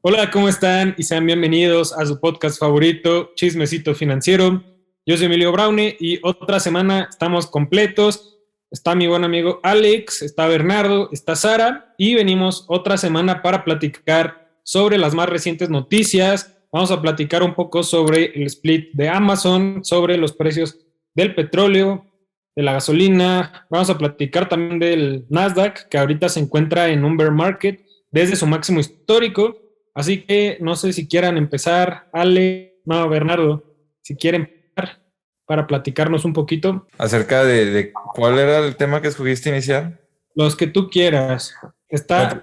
Hola, ¿cómo están? Y sean bienvenidos a su podcast favorito, Chismecito Financiero. Yo soy Emilio Braune y otra semana estamos completos. Está mi buen amigo Alex, está Bernardo, está Sara y venimos otra semana para platicar sobre las más recientes noticias. Vamos a platicar un poco sobre el split de Amazon, sobre los precios del petróleo, de la gasolina. Vamos a platicar también del Nasdaq, que ahorita se encuentra en un bear market desde su máximo histórico. Así que no sé si quieran empezar, Bernardo, si quieren empezar para platicarnos un poquito. Acerca de cuál era el tema que escogiste inicial. Los que tú quieras. Está No,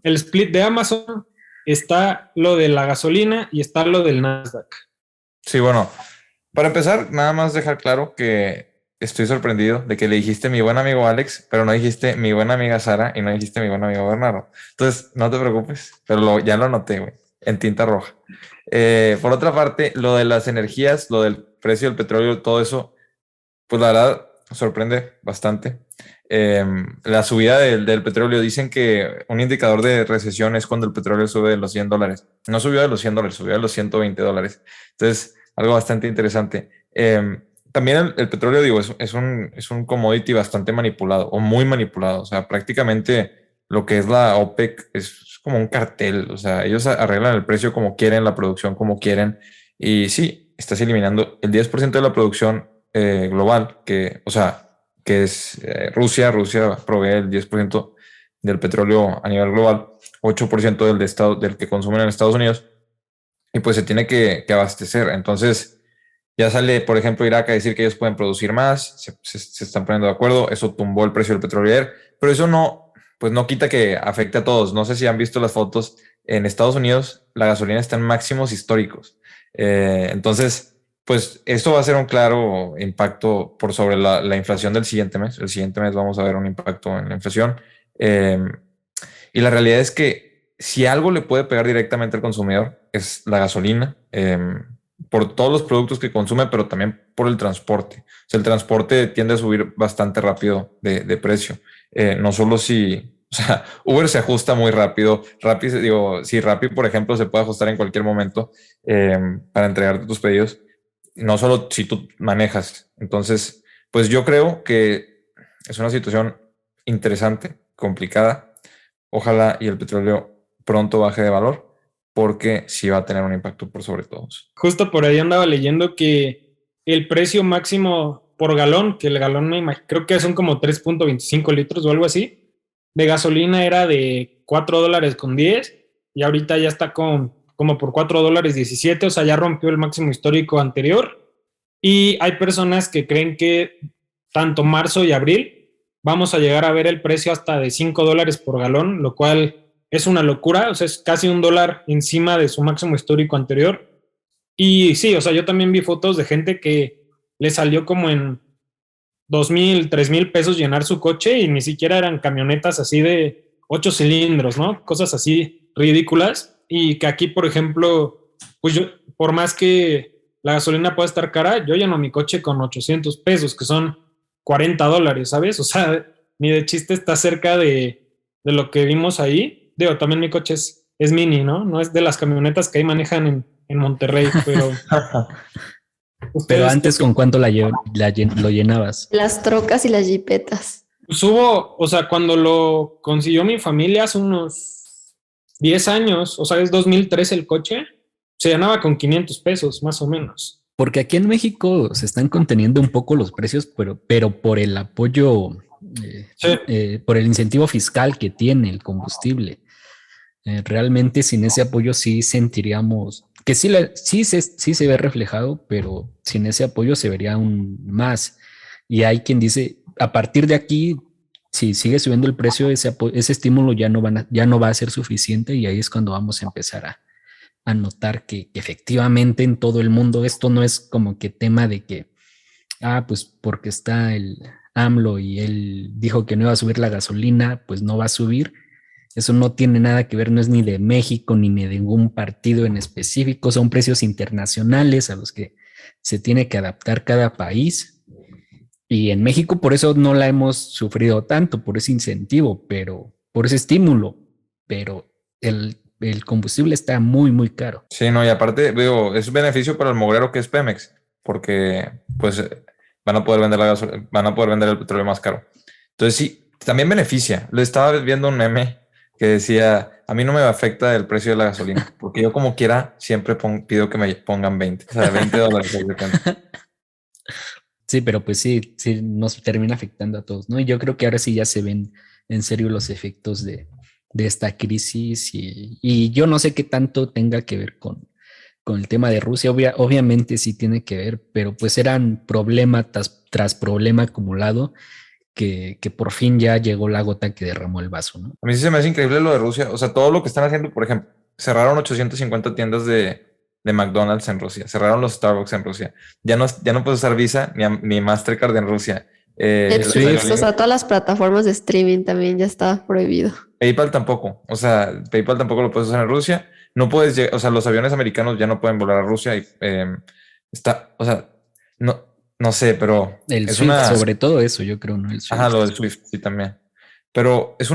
el split de Amazon, está lo de la gasolina y está lo del Nasdaq. sí, bueno, para empezar, nada más dejar claro que estoy sorprendido de que le dijiste mi buen amigo Alex, pero no dijiste mi buena amiga Sara y no dijiste mi buen amigo Bernardo. Entonces, no te preocupes, pero ya lo anoté, güey, en tinta roja. Por otra parte, lo de las energías, lo del precio del petróleo, todo eso, pues la verdad sorprende bastante. La subida del petróleo, dicen que un indicador de recesión es cuando el petróleo sube de los $100. No subió de los $100, subió de los $120. Entonces, algo bastante interesante. También el petróleo, digo, es un commodity bastante manipulado o muy manipulado. O sea, prácticamente lo que es la OPEC es como un cartel. O sea, ellos arreglan el precio como quieren, la producción como quieren. Y sí, estás eliminando el 10% de la producción global, o sea, que es Rusia. Rusia provee el 10% del petróleo a nivel global, 8% del que consumen en Estados Unidos, y pues se tiene que abastecer. Entonces, ya sale, por ejemplo, Irak a decir que ellos pueden producir más, se están poniendo de acuerdo, eso tumbó el precio del petróleo ayer, pero eso no, pues no quita que afecte a todos. No sé si han visto las fotos, en Estados Unidos la gasolina está en máximos históricos. Entonces, pues esto va a ser un claro impacto por sobre la inflación del siguiente mes. El siguiente mes vamos a ver un impacto en la inflación. Eh, y la realidad es que si algo le puede pegar directamente al consumidor es la gasolina, por todos los productos que consume, pero también por el transporte. O sea, el transporte tiende a subir bastante rápido de precio. No solo si, o sea, Uber se ajusta muy rápido. Rappi, digo, si Rappi, por ejemplo, se puede ajustar en cualquier momento para entregarte tus pedidos, no solo si tú manejas. Entonces, pues yo creo que es una situación interesante, complicada. Ojalá y el petróleo pronto baje de valor, porque sí va a tener un impacto por sobre todos. Justo por ahí andaba leyendo que el precio máximo por galón, que el galón creo que son como 3.25 litros o algo así, de gasolina era de $4.10 y ahorita ya está como por $4.17, o sea, ya rompió el máximo histórico anterior. Y hay personas que creen que tanto marzo y abril vamos a llegar a ver el precio hasta de $5 por galón, lo cual es una locura, o sea, es casi $1 encima de su máximo histórico anterior. Y sí, o sea, yo también vi fotos de gente que le salió como en 2,000, 3,000 pesos llenar su coche y ni siquiera eran camionetas así de 8 cilindros, ¿no? Cosas así ridículas. Y que aquí, por ejemplo, pues yo, por más que la gasolina pueda estar cara, yo lleno mi coche con 800 pesos, que son $40, ¿sabes? O sea, ni de chiste está cerca de lo que vimos ahí. Digo, también mi coche es mini, ¿no? No es de las camionetas que ahí manejan en Monterrey, pero Pero ustedes, ¿qué antes, ¿con cuánto lo llenabas? Las trocas y las jipetas. pues hubo, o sea, cuando lo consiguió mi familia hace unos 10 años, o sea, es 2003 el coche, se llenaba con 500 pesos, más o menos. Porque aquí en México se están conteniendo un poco los precios, pero por el apoyo, Sí, por el incentivo fiscal que tiene el combustible. Realmente sin ese apoyo sí sentiríamos que sí se ve reflejado, pero sin ese apoyo se vería aún más. Y hay quien dice, a partir de aquí, si sigue subiendo el precio, ese estímulo ya no va a ser suficiente y ahí es cuando vamos a empezar a notar que efectivamente en todo el mundo esto no es como que tema de que, pues porque está el AMLO y él dijo que no iba a subir la gasolina, pues no va a subir. Eso no tiene nada que ver, no es ni de México ni de ningún partido en específico, son precios internacionales a los que se tiene que adaptar cada país. Y en México por eso no la hemos sufrido tanto, por ese incentivo, pero por ese estímulo. Pero el el combustible está muy, muy caro. Sí, no, y aparte, digo, es beneficio para el mugrero que es Pemex, porque pues van a poder vender van a poder vender el petróleo más caro. Entonces sí, también beneficia. Le estaba viendo un meme que decía, a mí no me afecta el precio de la gasolina, porque yo como quiera siempre pido que me pongan 20, o sea, $20 haz de cuenta. Sí, pero pues sí, sí nos termina afectando a todos, ¿no? Y yo creo que ahora sí ya se ven en serio los efectos de esta crisis y yo no sé qué tanto tenga que ver con el tema de Rusia. Obviamente sí tiene que ver, pero pues eran problema tras problema acumulado que por fin ya llegó la gota que derramó el vaso, ¿no? A mí sí se me hace increíble lo de Rusia, o sea, todo lo que están haciendo, por ejemplo, cerraron 850 tiendas de McDonald's en Rusia, cerraron los Starbucks en Rusia, ya no puedes usar Visa ni Mastercard en Rusia. El Las Swift. O sea, aerolíneas, todas las plataformas de streaming también ya está prohibido. PayPal tampoco, o sea, PayPal tampoco lo puedes usar en Rusia, no puedes, o sea, los aviones americanos ya no pueden volar a Rusia y está, o sea, no, no sé, pero El es Swift, una, sobre todo eso, yo creo, ¿no? El ajá, Swift. lo del Swift, sí también, pero es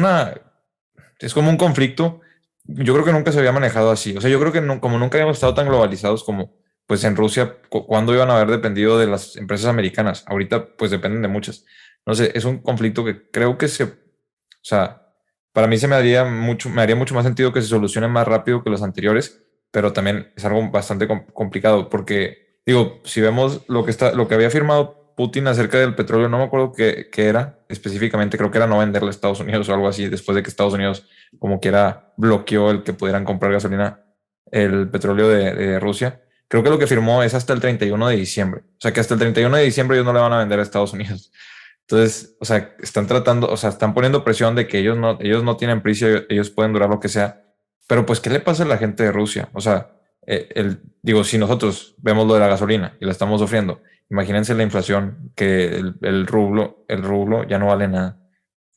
como un conflicto. Yo creo que nunca se había manejado así. O sea, yo creo que como nunca habíamos estado tan globalizados como pues en Rusia, cuando iban a haber dependido de las empresas americanas. Ahorita pues dependen de muchas. No sé, es un conflicto que creo que o sea, para mí me haría mucho más sentido que se solucione más rápido que los anteriores, pero también es algo bastante complicado porque digo, si vemos lo que había firmado Putin acerca del petróleo, no me acuerdo qué era específicamente, creo que era no venderle a Estados Unidos o algo así, después de que Estados Unidos como quiera bloqueó el que pudieran comprar gasolina, el petróleo de Rusia. Creo que lo que firmó es hasta el 31 de diciembre. O sea, que hasta el 31 de diciembre ellos no le van a vender a Estados Unidos. Entonces, o sea, están tratando, o sea, están poniendo presión de que ellos no tienen prisa, ellos pueden durar lo que sea. Pero pues, ¿qué le pasa a la gente de Rusia? O sea, digo, si nosotros vemos lo de la gasolina y la estamos sufriendo, imagínense la inflación, que el rublo ya no vale nada.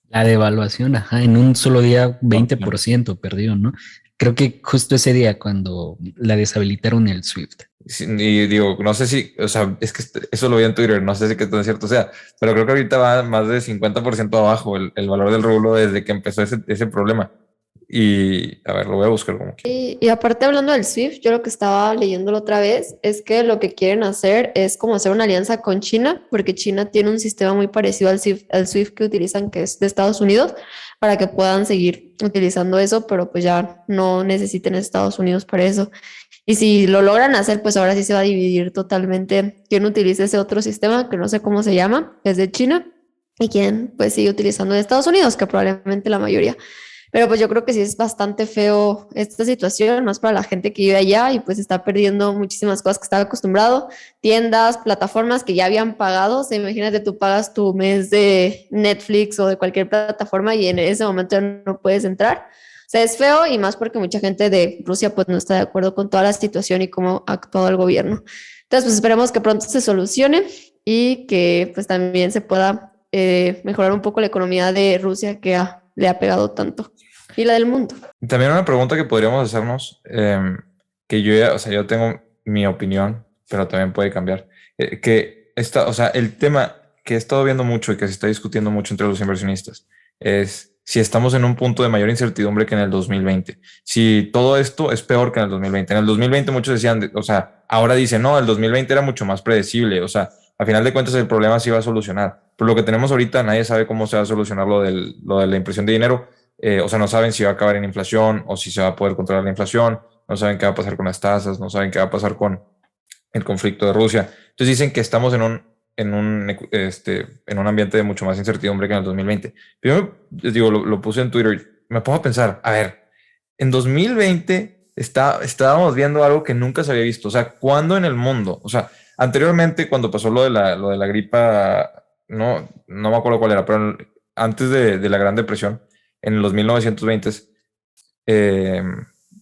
La devaluación, ajá, en un solo día No, 20% perdió, ¿no? Creo que justo ese día cuando la deshabilitaron el Swift. y digo, no sé si, o sea, es que eso lo vi en Twitter, no sé si que todo es cierto, o sea, pero creo que ahorita va más de 50% abajo el valor del rublo desde que empezó ese problema. Y a ver, lo voy a buscar como que. Y aparte hablando del SWIFT, yo lo que estaba leyéndolo otra vez es que lo que quieren hacer es como hacer una alianza con China, porque China tiene un sistema muy parecido al SWIFT que utilizan, que es de Estados Unidos, para que puedan seguir utilizando eso, pero pues ya no necesiten Estados Unidos para eso. Y si lo logran hacer, pues ahora sí se va a dividir totalmente quién utiliza ese otro sistema, que no sé cómo se llama, que es de China, y quién pues sigue utilizando de Estados Unidos, que probablemente la mayoría. Pero pues yo creo que sí es bastante feo esta situación, más para la gente que vive allá y pues está perdiendo muchísimas cosas que estaba acostumbrado, tiendas, plataformas que ya habían pagado. O sea, imagínate, tú pagas tu mes de Netflix o de cualquier plataforma y en ese momento ya no puedes entrar. O sea, es feo y más porque mucha gente de Rusia pues no está de acuerdo con toda la situación y cómo ha actuado el gobierno. Entonces, pues esperemos que pronto se solucione y que pues también se pueda mejorar un poco la economía de Rusia que le ha pegado tanto y la del mundo. También una pregunta que podríamos hacernos, que o sea, yo tengo mi opinión, pero también puede cambiar, o sea, el tema que he estado viendo mucho y que se está discutiendo mucho entre los inversionistas es si estamos en un punto de mayor incertidumbre que en el 2020. Si todo esto es peor que en el 2020. En el 2020 muchos decían, o sea, ahora dicen, no, el 2020 era mucho más predecible, o sea, a final de cuentas el problema se iba a solucionar. Pero lo que tenemos ahorita, nadie sabe cómo se va a solucionar lo de la impresión de dinero. O sea, no saben si va a acabar en inflación o si se va a poder controlar la inflación, no saben qué va a pasar con las tasas, no saben qué va a pasar con el conflicto de Rusia. Entonces dicen que estamos en un ambiente de mucho más incertidumbre que en el 2020. Primero, les digo, lo puse en Twitter, me pongo a pensar, a ver, en 2020 estábamos viendo algo que nunca se había visto. O sea, ¿cuándo en el mundo? O sea, anteriormente cuando pasó lo de la gripa, no me acuerdo cuál era, pero antes de la Gran Depresión, en los 1920, eh,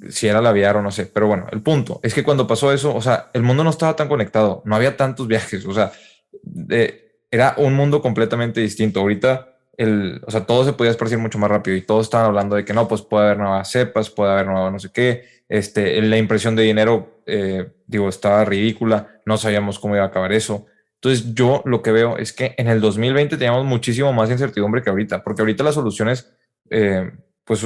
si era la aviar o no sé, pero bueno, el punto es que cuando pasó eso, o sea, el mundo no estaba tan conectado, no había tantos viajes, o sea, era un mundo completamente distinto. Ahorita, o sea, todo se podía esparcir mucho más rápido y todos estaban hablando de que no, pues puede haber nuevas cepas, puede haber nueva no sé qué, la impresión de dinero, digo, estaba ridícula, no sabíamos cómo iba a acabar eso. Entonces yo lo que veo es que en el 2020 teníamos muchísimo más incertidumbre que ahorita, porque ahorita las soluciones, pues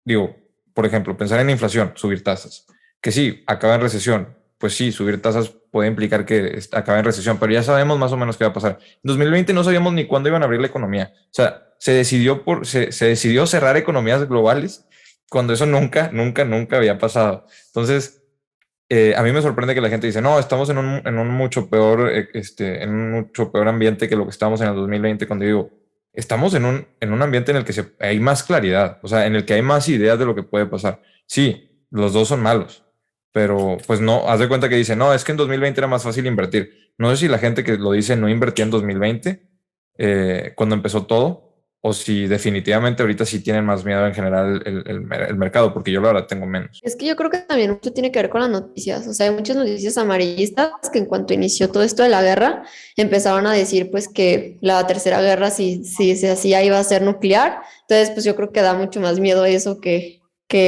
digo, por ejemplo, pensar en inflación, subir tasas. Que sí, acaba en recesión. Pues sí, subir tasas puede implicar que acabe en recesión, pero ya sabemos más o menos qué va a pasar. En 2020 no sabíamos ni cuándo iban a abrir la economía. O sea, se decidió cerrar economías globales cuando eso nunca había pasado. Entonces, a mí me sorprende que la gente dice, no, estamos en un mucho peor, en un mucho peor ambiente que lo que estábamos en el 2020, cuando digo, estamos en un ambiente en el que hay más claridad, o sea, en el que hay más ideas de lo que puede pasar. Sí, los dos son malos, pero pues no, haz de cuenta que dice, no, es que en 2020 era más fácil invertir. No sé si la gente que lo dice no invertía en 2020, cuando empezó todo, o si definitivamente ahorita sí tienen más miedo en general el mercado, porque yo la verdad tengo menos. Es que yo creo que también mucho tiene que ver con las noticias. O sea, hay muchas noticias amarillistas que en cuanto inició todo esto de la guerra, empezaron a decir pues que la tercera guerra, si se hacía, iba a ser nuclear. Entonces, pues yo creo que da mucho más miedo eso que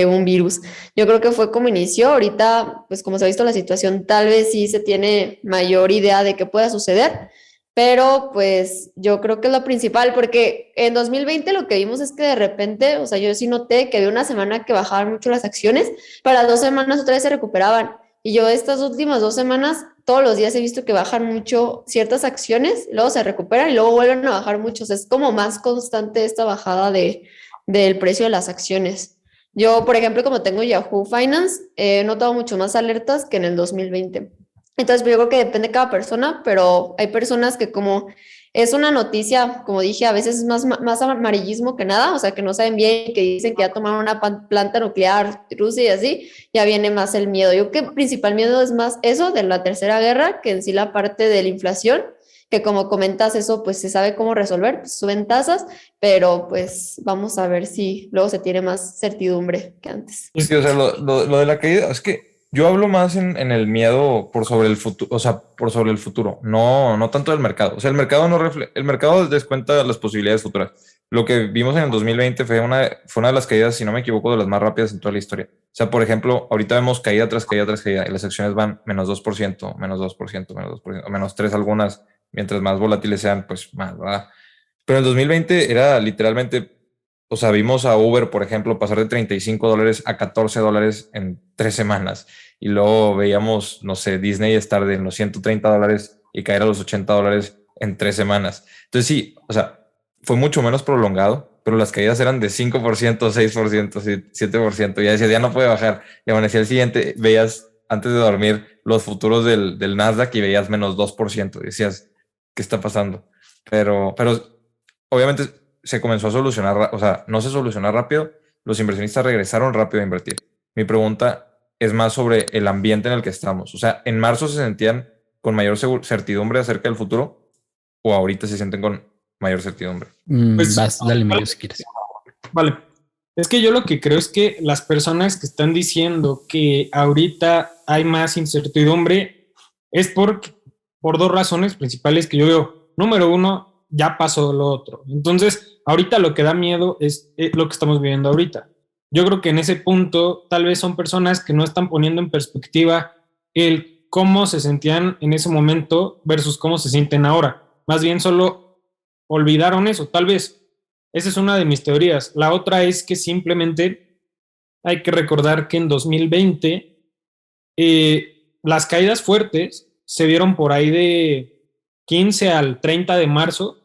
un virus. Yo creo que fue como inició. Ahorita, pues como se ha visto la situación, tal vez sí se tiene mayor idea de qué pueda suceder. Pero pues yo creo que es lo principal, porque en 2020 lo que vimos es que de repente, o sea, yo sí noté que había una semana que bajaban mucho las acciones, para 2 semanas otra vez se recuperaban. Y yo estas últimas 2 semanas, todos los días he visto que bajan mucho ciertas acciones, luego se recuperan y luego vuelven a bajar mucho. O sea, es como más constante esta bajada del precio de las acciones. Yo, por ejemplo, como tengo Yahoo Finance, he notado mucho más alertas que en el 2020. Entonces, pues, yo creo que depende de cada persona, pero hay personas que como es una noticia, como dije, a veces es más amarillismo que nada, o sea, que no saben bien, que dicen que ya tomaron una planta nuclear Rusia y así, ya viene más el miedo. Yo creo que el principal miedo es más eso de la tercera guerra, que en sí la parte de la inflación, que como comentas eso, pues se sabe cómo resolver, pues suben tasas, pero pues vamos a ver si luego se tiene más certidumbre que antes. Sí, o sea, lo de la caída, es que yo hablo más en el miedo por sobre el futuro, o sea, por sobre el futuro, no tanto del mercado. O sea, el mercado no el mercado descuenta las posibilidades futuras. Lo que vimos en el 2020 fue una de las caídas, si no me equivoco, de las más rápidas en toda la historia. O sea, por ejemplo, ahorita vemos caída tras caída tras caída y las acciones van menos 2%, menos 2%, menos 2%, menos 3 algunas, mientras más volátiles sean, pues más, ¿verdad? Pero en el 2020 era literalmente, o sea, vimos a Uber, por ejemplo, pasar de $35 a $14 en 3 semanas. Y luego veíamos, no sé, Disney estar de los $130 y caer a los $80 en 3 semanas. Entonces sí, o sea, fue mucho menos prolongado, pero las caídas eran de 5%, 6%, 7%. Ya decías, ya no puede bajar. Y amanecía el siguiente, veías antes de dormir los futuros del Nasdaq y veías menos 2%. Y decías, ¿qué está pasando? Pero obviamente se comenzó a solucionar, o sea, no se solucionó rápido, los inversionistas regresaron rápido a invertir. Mi pregunta es más sobre el ambiente en el que estamos. O sea, ¿en marzo se sentían con mayor certidumbre acerca del futuro o ahorita se sienten con mayor certidumbre? Pues, Dale, Emilio, si quieres. Vale. Es que yo lo que creo es que las personas que están diciendo que ahorita hay más incertidumbre es por dos razones principales que yo veo. Número uno, ya pasó lo otro. Entonces, ahorita lo que da miedo es lo que estamos viviendo ahorita. Yo creo que en ese punto tal vez son personas que no están poniendo en perspectiva el cómo se sentían en ese momento versus cómo se sienten ahora. Más bien solo olvidaron eso, tal vez. Esa es una de mis teorías. La otra es que simplemente hay que recordar que en 2020 las caídas fuertes se vieron por ahí de 15 al 30 de marzo,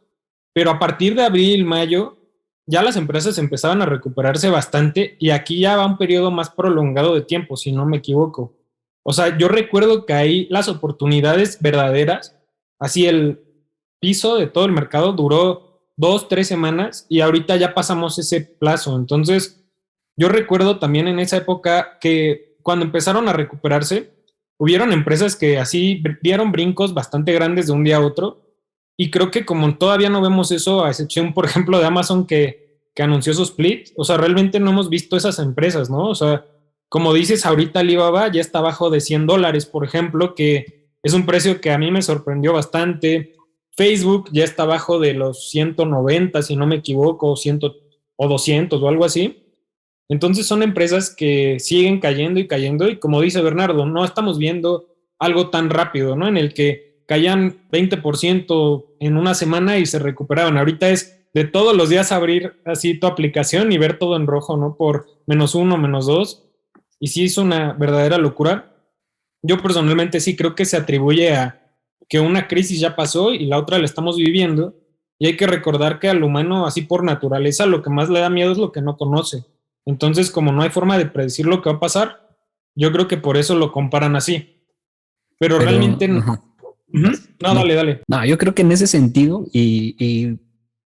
pero a partir de abril, mayo, ya las empresas empezaban a recuperarse bastante y aquí ya va un periodo más prolongado de tiempo, si no me equivoco. O sea, yo recuerdo que ahí las oportunidades verdaderas, así el piso de todo el mercado duró 2, 3 semanas y ahorita ya pasamos ese plazo. Entonces, yo recuerdo también en esa época que cuando empezaron a recuperarse, hubieron empresas que así dieron brincos bastante grandes de un día a otro. Y creo que como todavía no vemos eso, a excepción, por ejemplo, de Amazon que anunció su split, o sea, realmente no hemos visto esas empresas, ¿no? O sea, como dices, ahorita Alibaba ya está abajo de $100, por ejemplo, que es un precio que a mí me sorprendió bastante. Facebook ya está abajo de los 190, si no me equivoco, 100 o 200 o algo así. Entonces son empresas que siguen cayendo y como dice Bernardo, no estamos viendo algo tan rápido, ¿no? En el que caían 20% en una semana y se recuperaban. Ahorita es de todos los días abrir así tu aplicación y ver todo en rojo, ¿no? Por -1, -2. Y sí es una verdadera locura. Yo personalmente sí creo que se atribuye a que una crisis ya pasó y la otra la estamos viviendo. Y hay que recordar que al humano, así por naturaleza, lo que más le da miedo es lo que no conoce. Entonces, como no hay forma de predecir lo que va a pasar, yo creo que por eso lo comparan así. Pero realmente no. No, No, dale, dale. no, yo creo que en ese sentido, y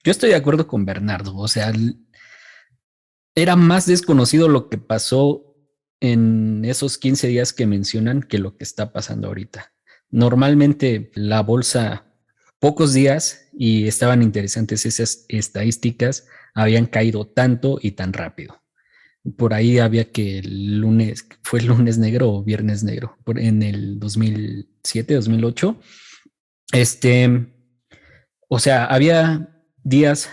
yo estoy de acuerdo con Bernardo, o sea, era más desconocido lo que pasó en esos 15 días que mencionan que lo que está pasando ahorita. Normalmente la bolsa, pocos días, y estaban interesantes esas estadísticas, habían caído tanto y tan rápido. Por ahí había que el lunes, fue el lunes negro o viernes negro, en el 2007, 2008. O sea, había días,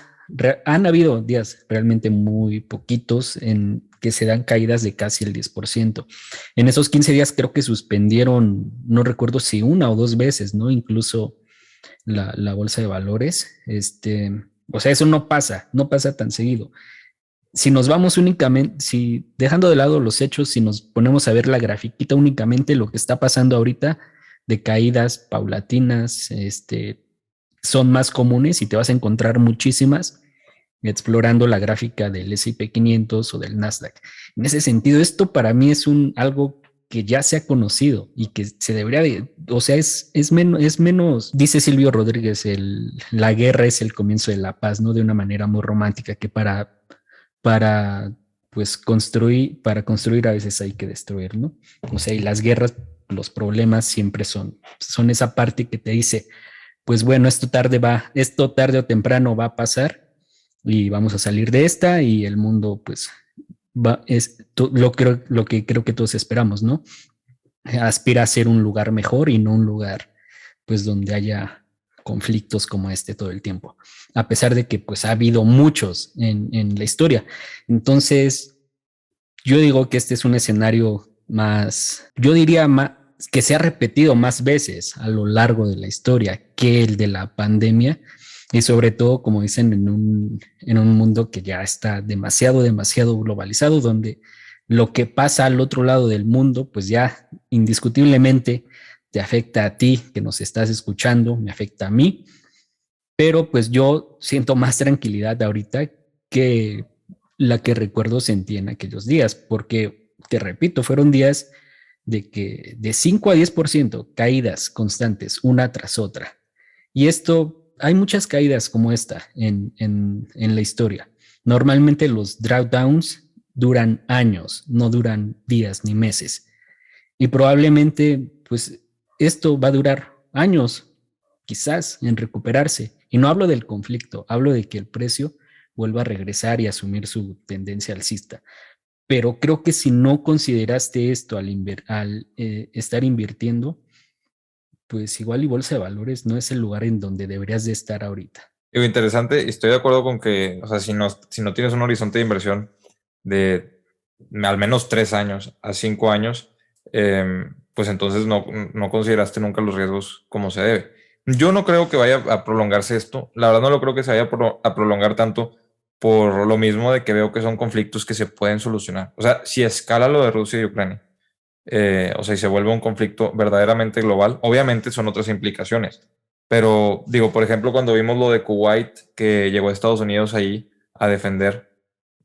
han habido días realmente muy poquitos en que se dan caídas de casi el 10%. En esos 15 días creo que suspendieron, no recuerdo si una o dos veces, ¿no? Incluso la bolsa de valores. O sea, eso no pasa tan seguido. Si nos vamos únicamente, si dejando de lado los hechos, si nos ponemos a ver la grafiquita únicamente, lo que está pasando ahorita de caídas paulatinas, son más comunes y te vas a encontrar muchísimas explorando la gráfica del S&P 500 o del Nasdaq. En ese sentido, esto para mí es algo que ya se ha conocido y que se debería de, o sea, es menos, dice Silvio Rodríguez, la guerra es el comienzo de la paz, ¿no? De una manera muy romántica, que para pues para construir a veces hay que destruir, ¿no? O sea, y las guerras, los problemas siempre son esa parte que te dice, pues bueno, esto tarde o temprano va a pasar y vamos a salir de esta y el mundo pues lo que creo que todos esperamos, ¿no? Aspira a ser un lugar mejor y no un lugar pues donde haya conflictos como este todo el tiempo, a pesar de que pues ha habido muchos en la historia. Entonces, yo digo que este es un escenario más, yo diría más, que se ha repetido más veces a lo largo de la historia que el de la pandemia y sobre todo, como dicen, en un mundo que ya está demasiado globalizado, donde lo que pasa al otro lado del mundo, pues ya indiscutiblemente te afecta a ti que nos estás escuchando, me afecta a mí, pero pues yo siento más tranquilidad ahorita que la que recuerdo sentí en aquellos días, porque te repito, fueron días de que de 5 a 10% caídas constantes una tras otra. Y esto, hay muchas caídas como esta en la historia. Normalmente los drawdowns duran años, no duran días ni meses. Y probablemente, pues, esto va a durar años, quizás, en recuperarse. Y no hablo del conflicto, hablo de que el precio vuelva a regresar y asumir su tendencia alcista. Pero creo que si no consideraste esto al estar invirtiendo, pues igual y bolsa de valores no es el lugar en donde deberías de estar ahorita. Digo, interesante, estoy de acuerdo con que, o sea, si no tienes un horizonte de inversión de al menos 3 años a 5 años, pues entonces no consideraste nunca los riesgos como se debe. Yo no creo que vaya a prolongarse esto, la verdad no lo creo que se vaya a prolongar tanto por lo mismo de que veo que son conflictos que se pueden solucionar. O sea, si escala lo de Rusia y Ucrania, o sea, y se vuelve un conflicto verdaderamente global, obviamente son otras implicaciones. Pero digo, por ejemplo, cuando vimos lo de Kuwait, que llegó a Estados Unidos ahí a defender,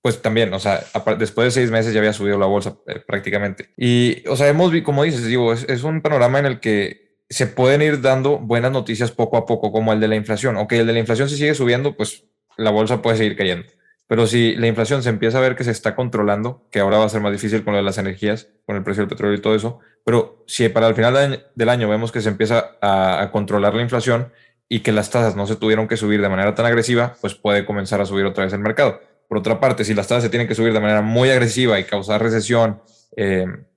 pues también, o sea, después de 6 meses ya había subido la bolsa prácticamente. Y, o sea, como dices, digo, es un panorama en el que se pueden ir dando buenas noticias poco a poco, como el de la inflación. Ok, el de la inflación si sigue subiendo, pues la bolsa puede seguir cayendo. Pero si la inflación se empieza a ver que se está controlando, que ahora va a ser más difícil con lo de las energías, con el precio del petróleo y todo eso, pero si para el final del año vemos que se empieza a controlar la inflación y que las tasas no se tuvieron que subir de manera tan agresiva, pues puede comenzar a subir otra vez el mercado. Por otra parte, si las tasas se tienen que subir de manera muy agresiva y causar recesión,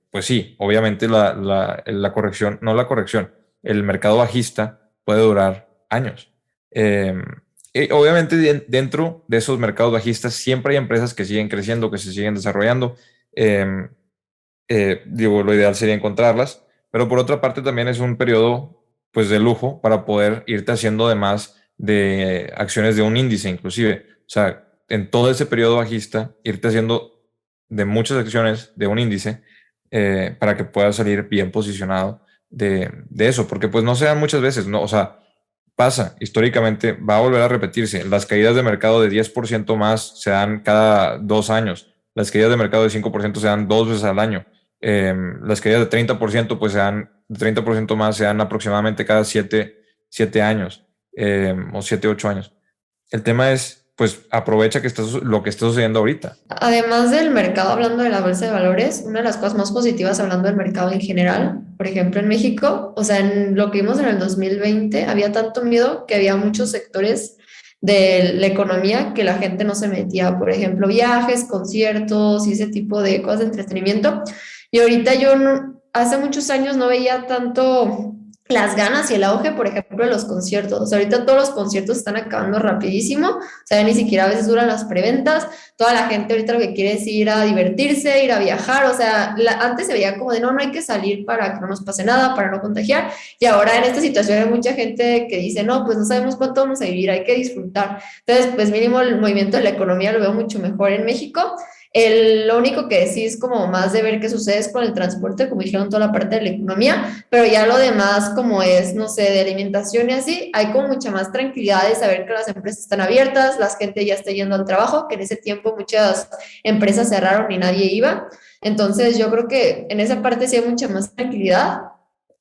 pues sí, obviamente la corrección, no la corrección, el mercado bajista puede durar años. Obviamente dentro de esos mercados bajistas siempre hay empresas que siguen creciendo, que se siguen desarrollando. Digo, lo ideal sería encontrarlas, pero por otra parte también es un periodo pues de lujo para poder irte haciendo de más de acciones de un índice inclusive. O sea, en todo ese periodo bajista, irte haciendo de muchas acciones de un índice para que puedas salir bien posicionado de eso, porque pues no se dan muchas veces, ¿no? O sea, pasa, históricamente va a volver a repetirse. Las caídas de mercado de 10% más se dan cada 2 años. Las caídas de mercado de 5% se dan 2 veces al año. Las caídas de 30% pues se dan, de 30% más se dan aproximadamente cada 7 años o 7, 8 años. El tema es, pues aprovecha lo que está sucediendo ahorita. Además del mercado, hablando de la bolsa de valores, una de las cosas más positivas hablando del mercado en general, por ejemplo en México, o sea, en lo que vimos en el 2020, había tanto miedo que había muchos sectores de la economía que la gente no se metía, por ejemplo, viajes, conciertos y ese tipo de cosas de entretenimiento. Y ahorita hace muchos años no veía tanto las ganas y el auge, por ejemplo, de los conciertos. O sea, ahorita todos los conciertos están acabando rapidísimo, o sea, ni siquiera a veces duran las preventas, toda la gente ahorita lo que quiere es ir a divertirse, ir a viajar, o sea, antes se veía como de no hay que salir para que no nos pase nada, para no contagiar, y ahora en esta situación hay mucha gente que dice, no, pues no sabemos cuánto vamos a vivir, hay que disfrutar. Entonces, pues mínimo el movimiento de la economía lo veo mucho mejor en México. Lo único que sí es como más de ver qué sucede es con el transporte, como dijeron, toda la parte de la economía, pero ya lo demás como es, no sé, de alimentación y así, hay como mucha más tranquilidad de saber que las empresas están abiertas, la gente ya está yendo al trabajo, que en ese tiempo muchas empresas cerraron y nadie iba. Entonces yo creo que en esa parte sí hay mucha más tranquilidad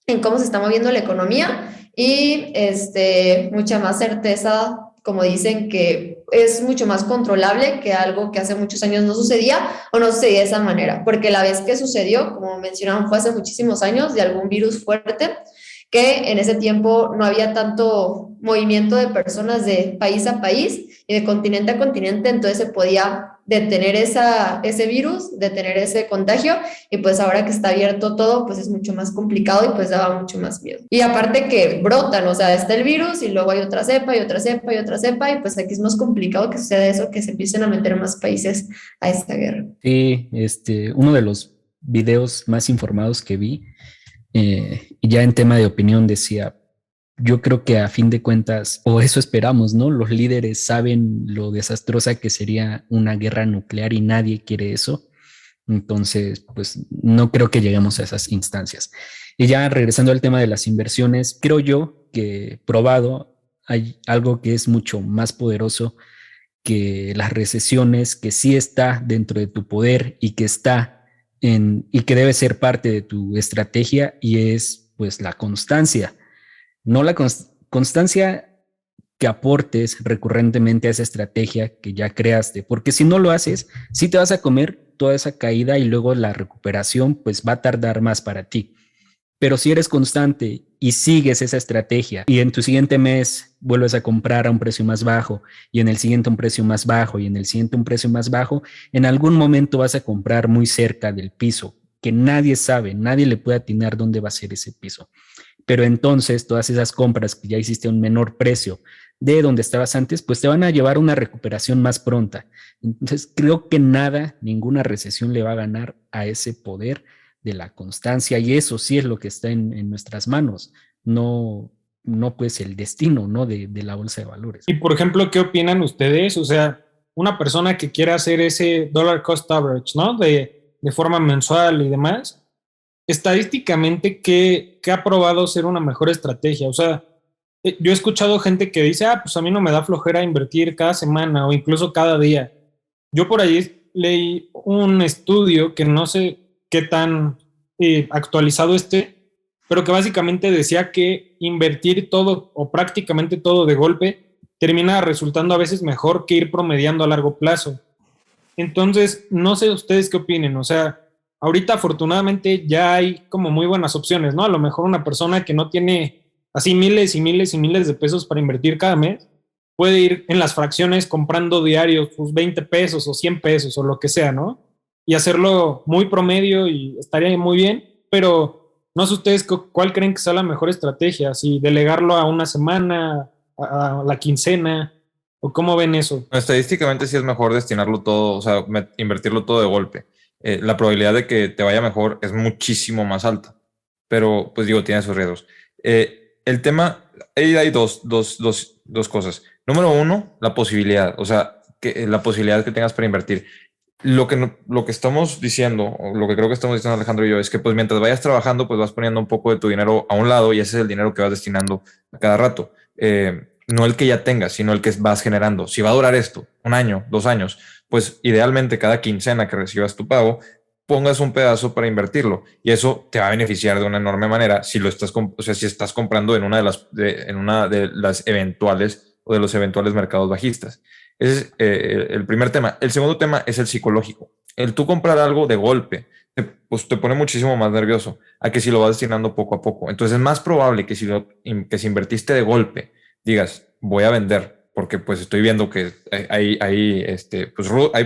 en cómo se está moviendo la economía y mucha más certeza, como dicen, que es mucho más controlable que algo que hace muchos años no sucedía o no sucedía de esa manera, porque la vez que sucedió, como mencionaron, fue hace muchísimos años de algún virus fuerte, que en ese tiempo no había tanto movimiento de personas de país a país y de continente a continente, entonces se podía detener ese virus, detener ese contagio, y pues ahora que está abierto todo, pues es mucho más complicado y pues daba mucho más miedo. Y aparte que brotan, o sea, está el virus y luego hay otra cepa y otra cepa y otra cepa, y pues aquí es más complicado que suceda eso, que se empiecen a meter más países a esta guerra. Sí, uno de los videos más informados que vi, ya en tema de opinión decía, yo creo que a fin de cuentas, o eso esperamos, ¿no? Los líderes saben lo desastrosa que sería una guerra nuclear y nadie quiere eso. Entonces, pues no creo que lleguemos a esas instancias. Y ya regresando al tema de las inversiones, creo yo que probado hay algo que es mucho más poderoso que las recesiones, que sí está dentro de tu poder y que y que debe ser parte de tu estrategia, y es pues la constancia. No la constancia que aportes recurrentemente a esa estrategia que ya creaste, porque si no lo haces, sí te vas a comer toda esa caída y luego la recuperación pues va a tardar más para ti. Pero si eres constante y sigues esa estrategia y en tu siguiente mes vuelves a comprar a un precio más bajo y en el siguiente un precio más bajo y en el siguiente un precio más bajo, en algún momento vas a comprar muy cerca del piso, que nadie sabe, nadie le puede atinar dónde va a ser ese piso. Pero entonces todas esas compras que ya hiciste a un menor precio de donde estabas antes, pues te van a llevar a una recuperación más pronta. Entonces creo que ninguna recesión le va a ganar a ese poder de la constancia, y eso sí es lo que está en nuestras manos, no pues el destino, ¿no? de la bolsa de valores. Y por ejemplo, ¿qué opinan ustedes? O sea, una persona que quiera hacer ese dollar cost average, ¿no? De forma mensual y demás, estadísticamente, ¿qué ha probado ser una mejor estrategia? O sea, yo he escuchado gente que dice, pues a mí no me da flojera invertir cada semana o incluso cada día. Yo por ahí leí un estudio que no sé qué tan actualizado esté, pero que básicamente decía que invertir todo o prácticamente todo de golpe termina resultando a veces mejor que ir promediando a largo plazo. Entonces, no sé ustedes qué opinen, o sea, ahorita afortunadamente ya hay como muy buenas opciones, ¿no? A lo mejor una persona que no tiene así miles y miles y miles de pesos para invertir cada mes, puede ir en las fracciones comprando diarios pues 20 pesos o 100 pesos o lo que sea, ¿no? Y hacerlo muy promedio y estaría muy bien, pero no sé ustedes cuál creen que sea la mejor estrategia, si delegarlo a una semana, a la quincena, o cómo ven eso. Estadísticamente sí es mejor destinarlo todo, o sea, invertirlo todo de golpe. La probabilidad de que te vaya mejor es muchísimo más alta, pero pues digo, tiene sus riesgos. El tema ahí hay dos cosas. Número uno, la posibilidad, o sea, la posibilidad que tengas para invertir. Lo que estamos diciendo, o lo que creo que estamos diciendo Alejandro y yo, es que pues mientras vayas trabajando, pues vas poniendo un poco de tu dinero a un lado y ese es el dinero que vas destinando a cada rato. No el que ya tengas, sino el que vas generando. Si va a durar esto, 1 año, 2 años, pues idealmente cada quincena que recibas tu pago, pongas un pedazo para invertirlo y eso te va a beneficiar de una enorme manera si lo estás, o sea, si estás comprando en una de las eventuales o de los eventuales mercados bajistas. Ese es el primer tema. El segundo tema es el psicológico. El tú comprar algo de golpe, pues te pone muchísimo más nervioso a que si lo vas destinando poco a poco. Entonces es más probable que si invertiste de golpe, digas, voy a vender, porque pues estoy viendo que hay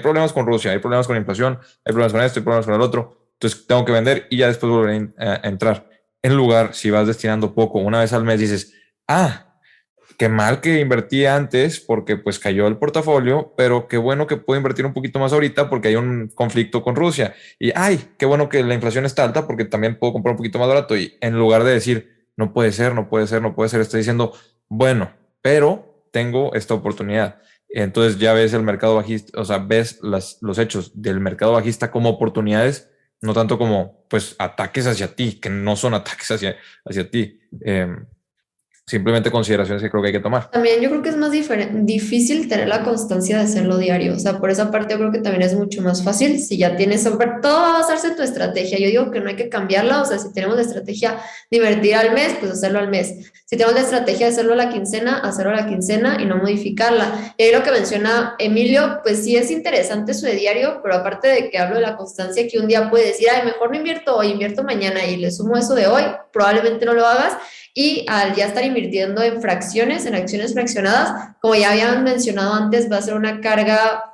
problemas con Rusia, hay problemas con inflación, hay problemas con esto, hay problemas con el otro, entonces tengo que vender y ya después volver a entrar. En lugar, si vas destinando poco, una vez al mes dices, qué mal que invertí antes porque pues cayó el portafolio, pero qué bueno que puedo invertir un poquito más ahorita porque hay un conflicto con Rusia. Y qué bueno que la inflación está alta porque también puedo comprar un poquito más barato. Y en lugar de decir, no puede ser, no puede ser, no puede ser, estoy diciendo, bueno, pero tengo esta oportunidad. Entonces ya ves el mercado bajista, o sea, ves los hechos del mercado bajista como oportunidades, no tanto como pues ataques hacia ti, que no son ataques hacia ti. Simplemente consideraciones que creo que hay que tomar. También yo creo que es más difícil tener la constancia de hacerlo diario. O sea, por esa parte yo creo que también es mucho más fácil si ya tienes, sobre todo va a basarse en tu estrategia. Yo digo que no hay que cambiarla. O sea, si tenemos la estrategia de invertir al mes, pues hacerlo al mes. Si tenemos la estrategia de hacerlo a la quincena, hacerlo a la quincena y no modificarla. Y ahí lo que menciona Emilio, pues sí es interesante su de diario, pero aparte de que hablo de la constancia, que un día puede decir, mejor no invierto hoy, invierto mañana y le sumo eso de hoy, probablemente no lo hagas. Y al ya estar invirtiendo en fracciones, en acciones fraccionadas, como ya habían mencionado antes, va a ser una carga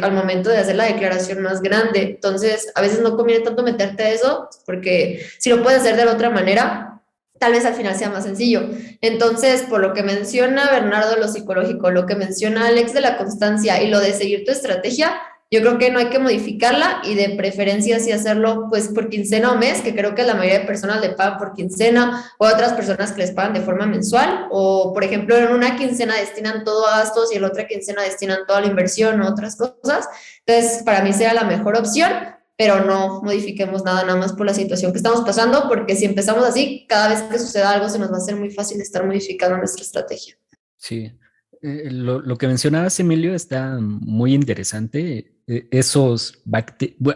al momento de hacer la declaración más grande. Entonces, a veces no conviene tanto meterte a eso, porque si lo puedes hacer de la otra manera, tal vez al final sea más sencillo. Entonces, por lo que menciona Bernardo, lo psicológico, lo que menciona Alex de la constancia y lo de seguir tu estrategia, yo creo que no hay que modificarla y de preferencia sí hacerlo pues por quincena o mes, que creo que la mayoría de personas le pagan por quincena o otras personas que les pagan de forma mensual o por ejemplo en una quincena destinan todo a gastos y en la otra quincena destinan toda la inversión o otras cosas. Entonces para mí sería la mejor opción, pero no modifiquemos nada más por la situación que estamos pasando, porque si empezamos así, cada vez que suceda algo se nos va a hacer muy fácil estar modificando nuestra estrategia. Sí, lo que mencionabas, Emilio, está muy interesante.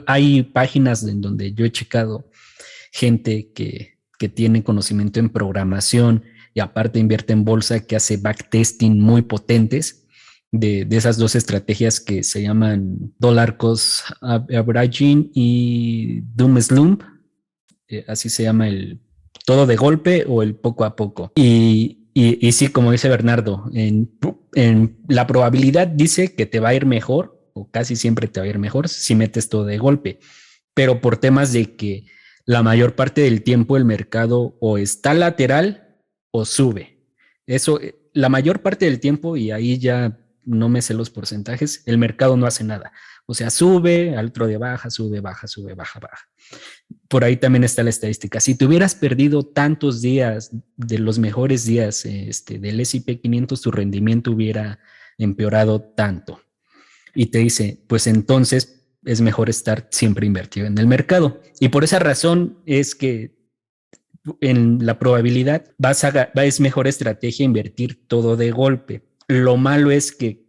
Hay páginas en donde yo he checado gente que tiene conocimiento en programación y aparte invierte en bolsa, que hace backtesting muy potentes de esas dos estrategias que se llaman Dollar Cost Averaging y Doom Slump. Así se llama el todo de golpe o el poco a poco. Y sí, como dice Bernardo, en la probabilidad dice que te va a ir mejor, o casi siempre te va a ir mejor si metes todo de golpe, pero por temas de que la mayor parte del tiempo el mercado o está lateral o sube. Eso, la mayor parte del tiempo, y ahí ya no me sé los porcentajes, el mercado no hace nada. O sea, sube, al otro día baja, sube, baja, sube, baja, baja. Por ahí también está la estadística. Si te hubieras perdido tantos días de los mejores días del S&P 500, tu rendimiento hubiera empeorado tanto. Y te dice, pues entonces es mejor estar siempre invertido en el mercado. Y por esa razón es que en la probabilidad es mejor estrategia invertir todo de golpe. Lo malo es que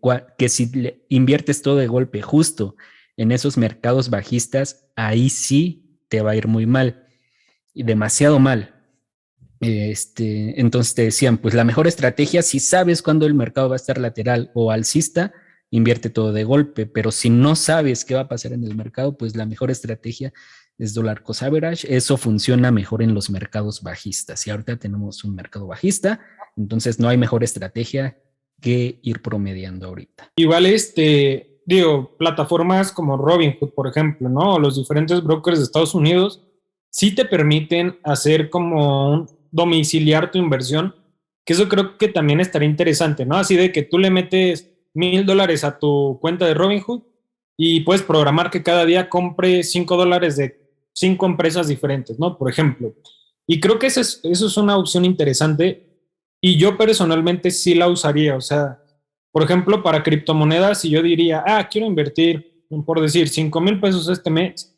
si inviertes todo de golpe justo en esos mercados bajistas, ahí sí te va a ir muy mal y demasiado mal. Entonces te decían, pues la mejor estrategia, si sabes cuándo el mercado va a estar lateral o alcista, invierte todo de golpe, pero si no sabes qué va a pasar en el mercado, pues la mejor estrategia es Dollar Cost Average. Eso funciona mejor en los mercados bajistas y ahorita tenemos un mercado bajista, entonces no hay mejor estrategia que ir promediando ahorita. Igual plataformas como Robinhood, por ejemplo, ¿no? O los diferentes brokers de Estados Unidos sí te permiten hacer como domiciliar tu inversión, que eso creo que también estaría interesante, ¿no? Así de que tú le metes $1,000 a tu cuenta de Robinhood y puedes programar que cada día compre $5 de 5 empresas diferentes, ¿no? Por ejemplo. Y creo que eso es una opción interesante Y yo personalmente sí la usaría. O sea, por ejemplo, para criptomonedas, si yo diría, quiero invertir, por decir, 5,000 pesos este mes,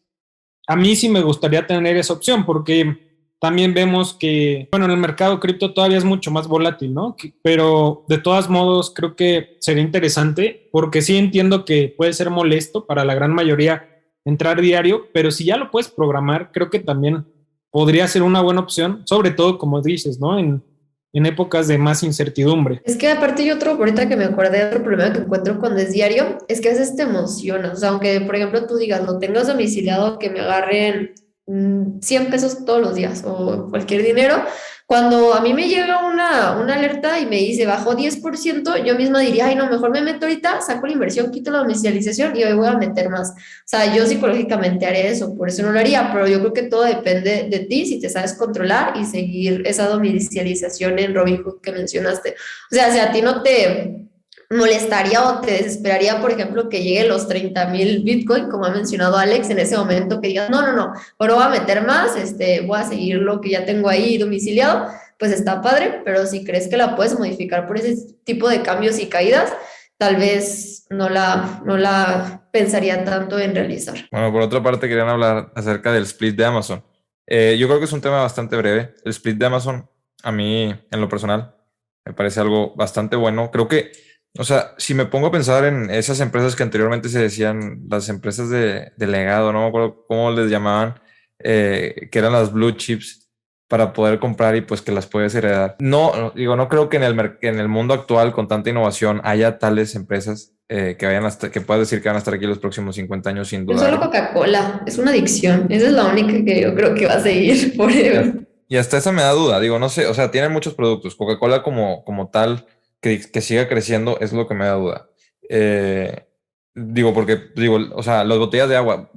a mí sí me gustaría tener esa opción porque también vemos que, bueno, en el mercado cripto todavía es mucho más volátil, ¿no? Pero de todos modos creo que sería interesante porque sí entiendo que puede ser molesto para la gran mayoría entrar diario, pero si ya lo puedes programar, creo que también podría ser una buena opción, sobre todo como dices, ¿no? En épocas de más incertidumbre. Es que aparte yo otro, ahorita que me acordé, otro problema que encuentro cuando es diario, es que a veces te emocionas, o sea, aunque por ejemplo tú digas, lo tengas domiciliado, que me agarren 100 pesos todos los días o cualquier dinero, cuando a mí me llega una alerta y me dice bajó 10%, yo misma diría, ay no, mejor me meto ahorita, saco la inversión, quito la domiciliación y hoy voy a meter más. O sea, yo psicológicamente haré eso, por eso no lo haría, pero yo creo que todo depende de ti, si te sabes controlar y seguir esa domiciliación en Robinhood que mencionaste. O sea, si a ti no te molestaría o te desesperaría, por ejemplo, que llegue los 30,000 Bitcoin, como ha mencionado Alex, en ese momento que digas, no, no, no, ahora voy a meter más, voy a seguir lo que ya tengo ahí domiciliado, pues está padre, pero si crees que la puedes modificar por ese tipo de cambios y caídas, tal vez no la pensaría tanto en realizar. Bueno, por otra parte, querían hablar acerca del split de Amazon. Yo creo que es un tema bastante breve. El split de Amazon, a mí, en lo personal, me parece algo bastante bueno. Creo que, o sea, si me pongo a pensar en esas empresas que anteriormente se decían las empresas de legado, no me acuerdo cómo les llamaban, que eran las blue chips para poder comprar y pues que las puedes heredar. No, digo, no creo que en el mundo actual con tanta innovación haya tales empresas que vayan hasta, que puedas decir que van a estar aquí los próximos 50 años sin Es solo dudarlo. Coca-Cola, es una adicción, esa es la única que yo creo que va a seguir forever. Y hasta esa me da duda, digo, no sé, o sea, tienen muchos productos. Coca-Cola como tal, que siga creciendo, es lo que me da duda. Digo, porque, digo, o sea, las botellas de agua,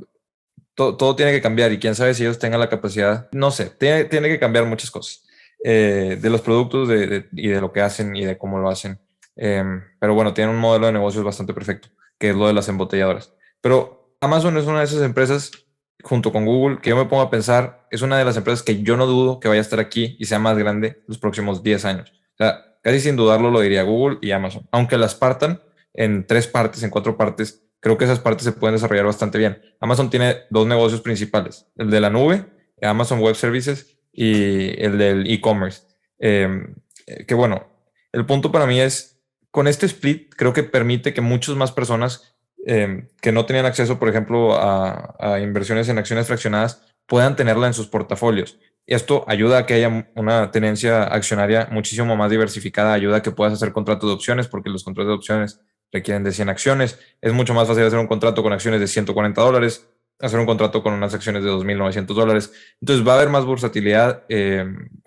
todo tiene que cambiar y quién sabe si ellos tengan la capacidad, no sé, tiene que cambiar muchas cosas de los productos y de lo que hacen y de cómo lo hacen. Pero bueno, tienen un modelo de negocios bastante perfecto, que es lo de las embotelladoras. Pero Amazon es una de esas empresas, junto con Google, que yo me pongo a pensar, es una de las empresas que yo no dudo que vaya a estar aquí y sea más grande los próximos 10 años. O sea, casi sin dudarlo lo diría Google y Amazon, aunque las partan en 3 partes, en 4 partes. Creo que esas partes se pueden desarrollar bastante bien. Amazon tiene 2 negocios principales, el de la nube, Amazon Web Services, y el del e-commerce. Que bueno, el punto para mí es, con este split, creo que permite que muchas más personas que no tenían acceso, por ejemplo, a inversiones en acciones fraccionadas, puedan tenerla en sus portafolios. Esto ayuda a que haya una tenencia accionaria muchísimo más diversificada, ayuda a que puedas hacer contratos de opciones, porque los contratos de opciones requieren de 100 acciones. Es mucho más fácil hacer un contrato con acciones de $140, hacer un contrato con unas acciones de $2,900. Entonces va a haber más versatilidad,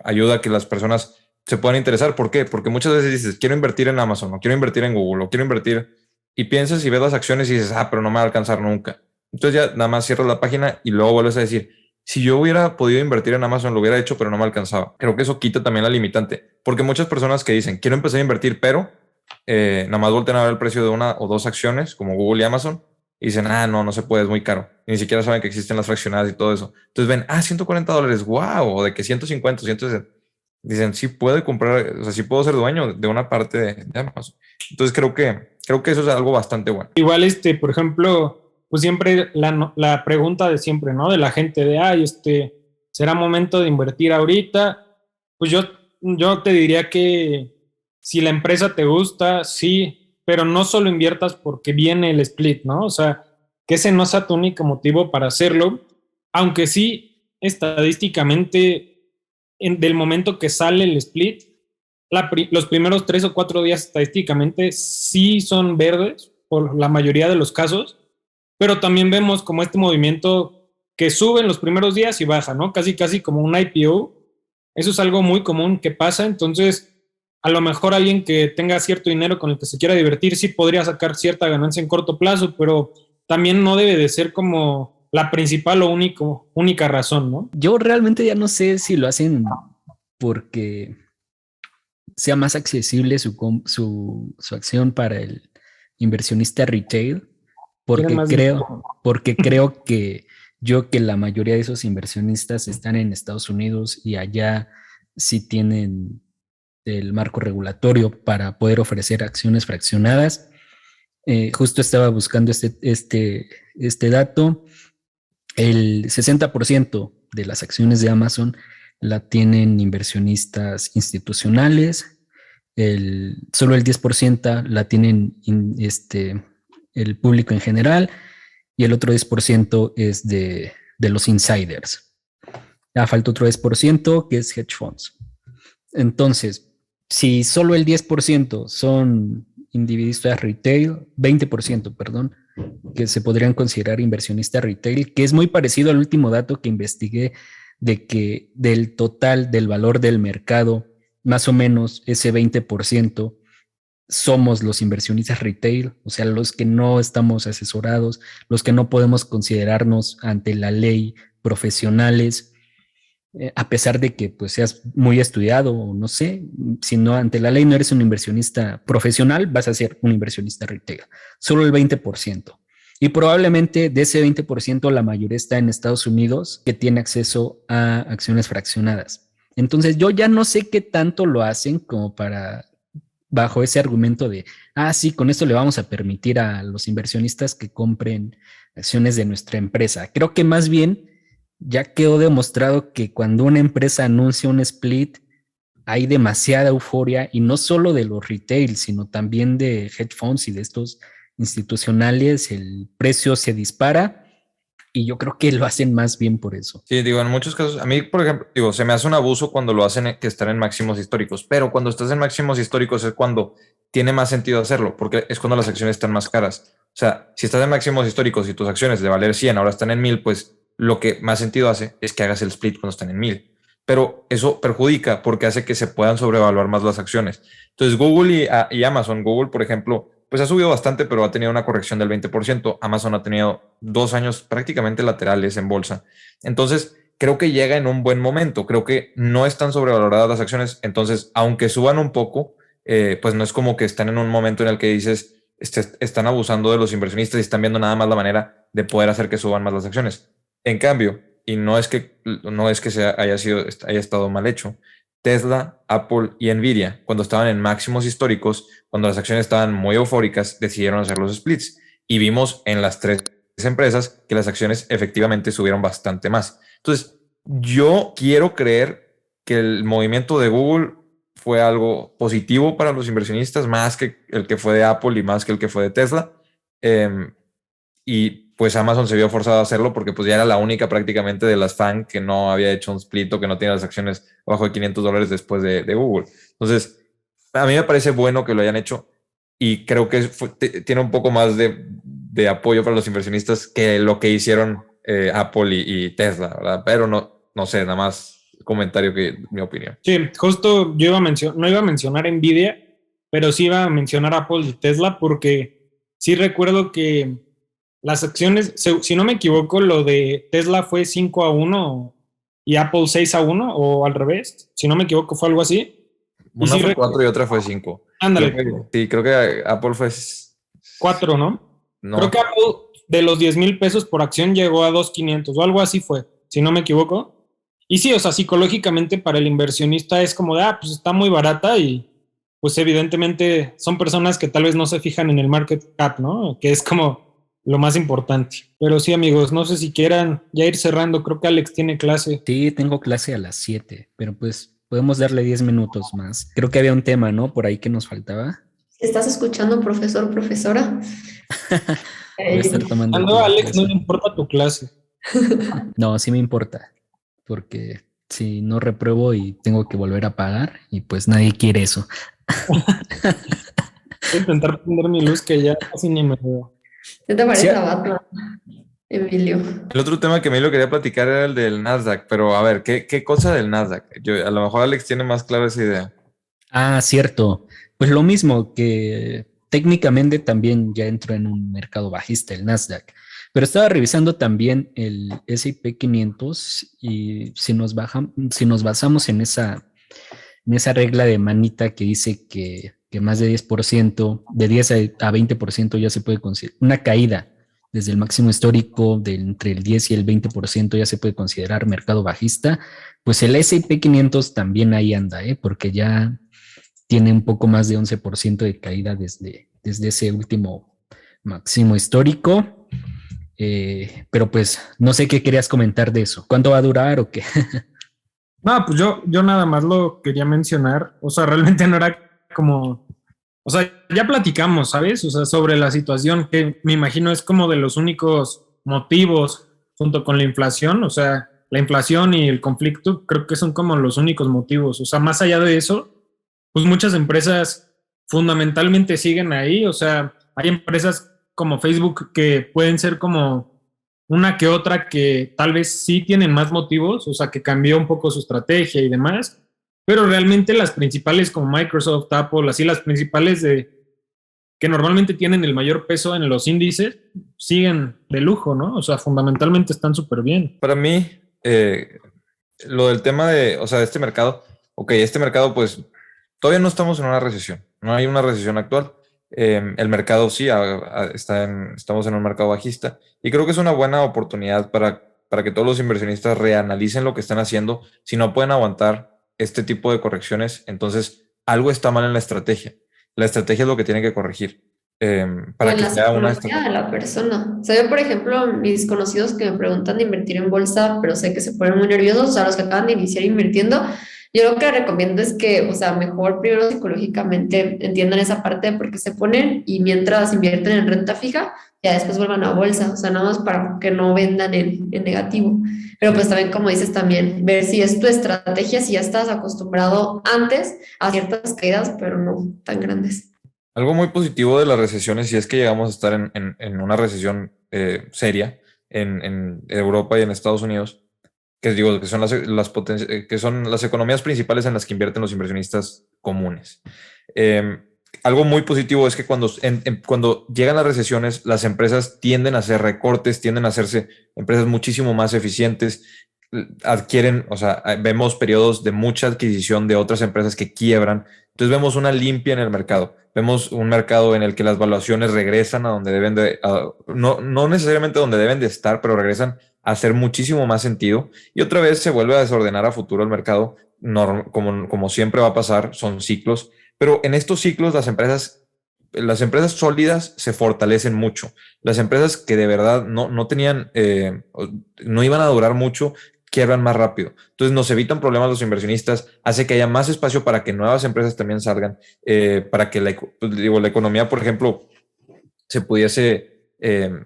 ayuda a que las personas se puedan interesar. ¿Por qué? Porque muchas veces dices, quiero invertir en Amazon, o quiero invertir en Google, o quiero invertir, y piensas y ves las acciones y dices, pero no me va a alcanzar nunca. Entonces ya nada más cierras la página y luego vuelves a decir, si yo hubiera podido invertir en Amazon, lo hubiera hecho, pero no me alcanzaba. Creo que eso quita también la limitante, porque muchas personas que dicen, quiero empezar a invertir, pero nada más voltean a ver el precio de una o dos acciones, como Google y Amazon, y dicen, no se puede, es muy caro. Y ni siquiera saben que existen las fraccionadas y todo eso. Entonces ven, $140, wow, o de que 150, 160. Dicen, sí puedo comprar, o sea, sí puedo ser dueño de una parte de Amazon. Entonces creo que eso es algo bastante bueno. Igual, por ejemplo, pues siempre la pregunta de siempre, ¿no? De la gente de, ¿será momento de invertir ahorita? Pues yo te diría que si la empresa te gusta, sí, pero no solo inviertas porque viene el split, ¿no? O sea, que ese no sea tu único motivo para hacerlo, aunque sí, estadísticamente, del momento que sale el split, los primeros 3 o 4 días estadísticamente sí son verdes por la mayoría de los casos, pero también vemos como este movimiento que sube en los primeros días y baja, ¿no? Casi, casi como un IPO. Eso es algo muy común que pasa, entonces a lo mejor alguien que tenga cierto dinero con el que se quiera divertir sí podría sacar cierta ganancia en corto plazo, pero también no debe de ser como la principal o única razón, ¿no? Yo realmente ya no sé si lo hacen porque sea más accesible su acción para el inversionista retail, porque creo que la mayoría de esos inversionistas están en Estados Unidos y allá sí tienen del marco regulatorio para poder ofrecer acciones fraccionadas. Justo estaba buscando este dato. El 60% de las acciones de Amazon la tienen inversionistas institucionales, solo el 10% la tienen el público en general y el otro 10% es de los insiders. Falta otro 10% que es hedge funds. Entonces, si solo el 10% son individuistas retail, 20%, perdón, que se podrían considerar inversionistas retail, que es muy parecido al último dato que investigué de que del total del valor del mercado, más o menos ese 20% somos los inversionistas retail, o sea, los que no estamos asesorados, los que no podemos considerarnos ante la ley profesionales, a pesar de que pues seas muy estudiado o no sé, si no ante la ley no eres un inversionista profesional, vas a ser un inversionista retail, solo el 20%. Y probablemente de ese 20% la mayoría está en Estados Unidos, que tiene acceso a acciones fraccionadas. Entonces yo ya no sé qué tanto lo hacen como para, bajo ese argumento de, sí, con esto le vamos a permitir a los inversionistas que compren acciones de nuestra empresa. Creo que más bien ya quedó demostrado que cuando una empresa anuncia un split, hay demasiada euforia, y no solo de los retail, sino también de hedge funds y de estos institucionales. El precio se dispara y yo creo que lo hacen más bien por eso. Sí, digo, en muchos casos, a mí, por ejemplo, digo, se me hace un abuso cuando lo hacen que están en máximos históricos, pero cuando estás en máximos históricos es cuando tiene más sentido hacerlo, porque es cuando las acciones están más caras. O sea, si estás en máximos históricos y tus acciones de valer 100 ahora están en 1000, pues lo que más sentido hace es que hagas el split cuando están en 1000. Pero eso perjudica porque hace que se puedan sobrevaluar más las acciones. Entonces, Google y Amazon, Google, por ejemplo, pues ha subido bastante, pero ha tenido una corrección del 20%. Amazon ha tenido 2 años prácticamente laterales en bolsa. Entonces, creo que llega en un buen momento. Creo que no están sobrevaloradas las acciones. Entonces, aunque suban un poco, pues no es como que están en un momento en el que dices, están abusando de los inversionistas y están viendo nada más la manera de poder hacer que suban más las acciones. En cambio, y no es que haya estado mal hecho, Tesla, Apple y Nvidia, cuando estaban en máximos históricos, cuando las acciones estaban muy eufóricas, decidieron hacer los splits. Y vimos en las 3 empresas que las acciones efectivamente subieron bastante más. Entonces, yo quiero creer que el movimiento de Google fue algo positivo para los inversionistas, más que el que fue de Apple y más que el que fue de Tesla. Y pues Amazon se vio forzado a hacerlo porque pues ya era la única prácticamente de las FANG que no había hecho un split o que no tiene las acciones abajo de $500 después de Google. Entonces, a mí me parece bueno que lo hayan hecho y creo que tiene un poco más de apoyo para los inversionistas que lo que hicieron Apple y Tesla, ¿verdad? Pero no sé, nada más comentario que mi opinión. Sí, justo yo no iba a mencionar Nvidia, pero sí iba a mencionar Apple y Tesla porque sí recuerdo que las acciones, si no me equivoco, lo de Tesla fue 5-1 y Apple 6-1 o al revés. Si no me equivoco, fue algo así. Una fue 4 y otra fue 5. Ándale. Creo que Apple fue 4, ¿no? Creo que Apple de los 10,000 pesos por acción llegó a 2,500 o algo así fue, si no me equivoco. Y sí, o sea, psicológicamente para el inversionista es como de, pues está muy barata y pues evidentemente son personas que tal vez no se fijan en el market cap, ¿no? Que es como lo más importante. Pero sí, amigos, no sé si quieran ya ir cerrando. Creo que Alex tiene clase. Sí, tengo clase a las 7, pero pues podemos darle 10 minutos más. Creo que había un tema, ¿no? Por ahí que nos faltaba. ¿Estás escuchando, profesor, profesora? Voy a estar tomando. A Alex no le importa tu clase. No, sí me importa, porque si no repruebo y tengo que volver a pagar y pues nadie quiere eso. Voy a intentar prender mi luz que ya casi ni me veo. ¿Qué te parece a Batman, Emilio? El otro tema que me lo quería platicar era el del Nasdaq, pero a ver, ¿qué cosa del Nasdaq? A lo mejor Alex tiene más clara esa idea. Cierto. Pues lo mismo, que técnicamente también ya entró en un mercado bajista el Nasdaq, pero estaba revisando también el S&P 500 y si nos basamos en esa regla de manita que dice que más de 10%, de 10 a 20% ya se puede considerar una caída desde el máximo histórico de entre el 10 y el 20% ya se puede considerar mercado bajista, pues el S&P 500 también ahí anda, porque ya tiene un poco más de 11% de caída desde ese último máximo histórico. Pero pues no sé qué querías comentar de eso. ¿Cuánto va a durar o qué? No, pues yo nada más lo quería mencionar. O sea, realmente no era como. O sea, ya platicamos, ¿sabes? O sea, sobre la situación que me imagino es como de los únicos motivos junto con la inflación. O sea, la inflación y el conflicto creo que son como los únicos motivos. O sea, más allá de eso, pues muchas empresas fundamentalmente siguen ahí. O sea, hay empresas como Facebook que pueden ser como una que otra que tal vez sí tienen más motivos, o sea, que cambió un poco su estrategia y demás, pero realmente las principales como Microsoft, Apple, así las principales que normalmente tienen el mayor peso en los índices, siguen de lujo, ¿no? O sea, fundamentalmente están súper bien. Para mí, lo del tema de, o sea, de este mercado, ok, este mercado pues todavía no estamos en una recesión, no hay una recesión actual. El mercado sí, estamos en un mercado bajista y creo que es una buena oportunidad para que todos los inversionistas reanalicen lo que están haciendo. Si no pueden aguantar este tipo de correcciones, entonces algo está mal en la estrategia. La estrategia es lo que tiene que corregir O para en que la sea una psicología de la persona. O sea, yo, por ejemplo, mis conocidos que me preguntan de invertir en bolsa, pero sé que se ponen muy nerviosos, o sea, los que acaban de iniciar invirtiendo, yo lo que recomiendo es que, o sea, mejor primero psicológicamente entiendan esa parte de por qué se ponen y mientras invierten en renta fija, ya después vuelvan a bolsa, o sea, nada más para que no vendan en negativo. Pero pues también, como dices, también ver si es tu estrategia, si ya estás acostumbrado antes a ciertas caídas, pero no tan grandes. algo muy positivo de las recesiones, si es que llegamos a estar en una recesión seria en Europa y en Estados Unidos, que digo que son que son las economías principales en las que invierten los inversionistas comunes. Eh, Algo muy positivo es que cuando llegan las recesiones, las empresas tienden a hacer recortes, tienden a hacerse empresas muchísimo más eficientes, adquieren, o sea, vemos periodos de mucha adquisición de otras empresas que quiebran. Entonces vemos una limpia en el mercado. Vemos un mercado en el que las valuaciones regresan a donde deben no necesariamente donde deben de estar, pero regresan a hacer muchísimo más sentido. Y otra vez se vuelve a desordenar a futuro el mercado, como siempre va a pasar, son ciclos. Pero en estos ciclos las empresas sólidas se fortalecen mucho. Las empresas que de verdad no tenían, no iban a durar mucho, quiebran más rápido. Entonces nos evitan problemas los inversionistas, hace que haya más espacio para que nuevas empresas también salgan, para que la economía, por ejemplo, se pudiese